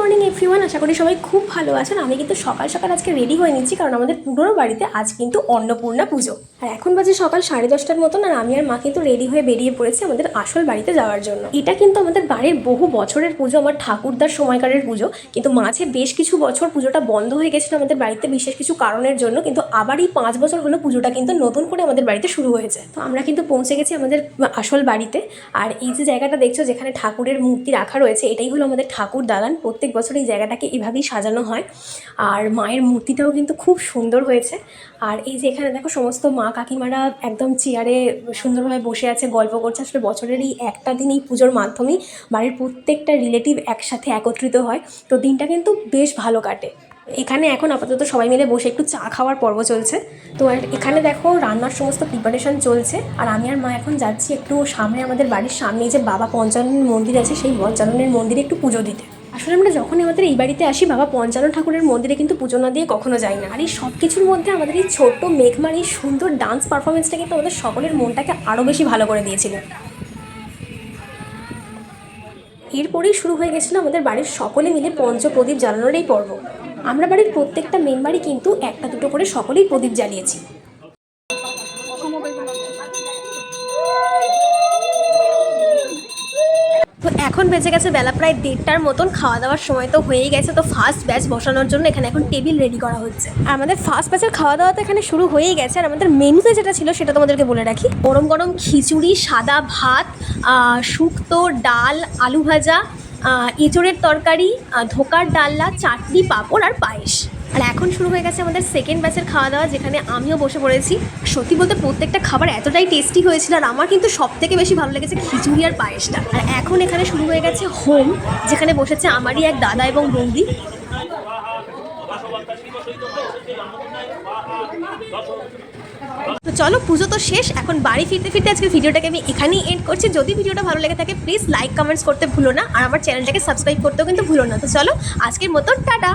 Morning everyone, আশা করি সবাই খুব ভালো আছেন। আমি কিন্তু সকাল সকাল আজকে রেডি হয়ে নিচ্ছি, কারণ আমাদের পুরনো বাড়িতে আজ কিন্তু অন্নপূর্ণা পুজো। আর এখন বাজে সকাল 10:30টার মতন, আর আমি আর মা কিন্তু রেডি হয়ে বেরিয়ে পড়েছি আমাদের আসল বাড়িতে যাওয়ার জন্য। এটা কিন্তু আমাদের বাড়ির বহু বছরের পুজো, আমার ঠাকুরদার সময়কারের পুজো, কিন্তু মাঝে বেশ কিছু বছর পুজোটা বন্ধ হয়ে গেছিলো আমাদের বাড়িতে বিশেষ কিছু কারণের জন্য। কিন্তু আবার এই 5 বছর হলো পুজোটা কিন্তু নতুন করে আমাদের বাড়িতে শুরু হয়েছে। তো আমরা কিন্তু পৌঁছে গেছি আমাদের আসল বাড়িতে। আর এই যে জায়গাটা দেখছো, যেখানে ঠাকুরের মূর্তি রাখা রয়েছে, এটাই হলো আমাদের ঠাকুর দালান। প্রত্যেক বছর এই জায়গাটাকে এভাবেই সাজানো হয়। আর মায়ের মূর্তিটাও কিন্তু খুব সুন্দর হয়েছে। আর এই যে এখানে দেখো, সমস্ত মা কাকিমারা একদম চেয়ারে সুন্দরভাবে বসে আছে, গল্প করছে। আসলে বছরের এই একটা দিন এই পুজোর মাধ্যমেই বাড়ির প্রত্যেকটা রিলেটিভ একসাথে একত্রিত হয়। তো দিনটা কিন্তু বেশ ভালো কাটে। এখানে এখন আপাতত সবাই মিলে বসে একটু চা খাওয়ার পর্ব চলছে। তো এখানে দেখো রান্নার সমস্ত প্রিপারেশন চলছে। আর আমি আর মা এখন যাচ্ছি একটু সামনে, আমাদের বাড়ির সামনে যে বাবা পঞ্চানন মন্দির আছে, সেই পঞ্চাননের মন্দিরে একটু পুজো দিতে। আসলে আমরা যখনই আমাদের এই বাড়িতে আসি, বাবা পঞ্চানন ঠাকুরের মন্দিরে কিন্তু পুজো না দিয়ে কখনো যাই না। আর এই সব কিছুর মধ্যে আমাদের এই ছোট্ট মেঘমার এই সুন্দর ডান্স পারফরমেন্সটা কিন্তু আমাদের সকলের মনটাকে আরও বেশি ভালো করে দিয়েছিল। এরপরেই শুরু হয়ে গেছিলো আমাদের বাড়ির সকলে মিলে পঞ্চপ্রদীপ জ্বালানোর এই পর্ব। আমরা বাড়ির প্রত্যেকটা মেম্বারই কিন্তু একটা দুটো করে সকলেই প্রদীপ জ্বালিয়েছি। তো এখন বেজে গেছে বেলা প্রায় 1:30টার মতন, খাওয়া দাওয়ার সময় তো হয়েই গেছে। তো ফার্স্ট ব্যাচ বসানোর জন্য এখানে এখন টেবিল রেডি করা হচ্ছে। আর আমাদের ফার্স্ট ব্যাচের খাওয়া দাওয়া তো এখানে শুরু হয়েই গেছে। আর আমাদের মেনুতে যেটা ছিল সেটা তোমাদেরকে বলে রাখি। গরম গরম খিচুড়ি, সাদা ভাত, শুক্তো, ডাল, আলু ভাজা, এঁচোড়ের তরকারি, ধোকার ডালনা, চাটনি, পাঁপড় আর পায়েস। আর এখন শুরু হয়ে গেছে আমাদের সেকেন্ড ব্যাচের খাওয়া দাওয়া, যেখানে আমিও বসে পড়েছি। সত্যি বলতে প্রত্যেকটা খাবার এতটাই টেস্টি হয়েছিল, আর আমার কিন্তু সবথেকে বেশি ভালো লেগেছে খিচুড়ি আর পায়েসটা। আর এখন এখানে শুরু হয়ে গেছে হোম, যেখানে বসেছে আমারই এক দাদা এবং বৌদি। তো চলো, পুজো তো শেষ, এখন বাড়ি ফিরতে ফিরতে আজকের ভিডিওটাকে আমি এখানেই এন্ড করছি। যদি ভিডিওটা ভালো লেগে থাকে প্লিজ লাইক কমেন্টস করতে ভুলো না, আর আমার চ্যানেলটাকে সাবস্ক্রাইব করতেও কিন্তু ভুলো না। তো চলো, আজকের মতো টাটা।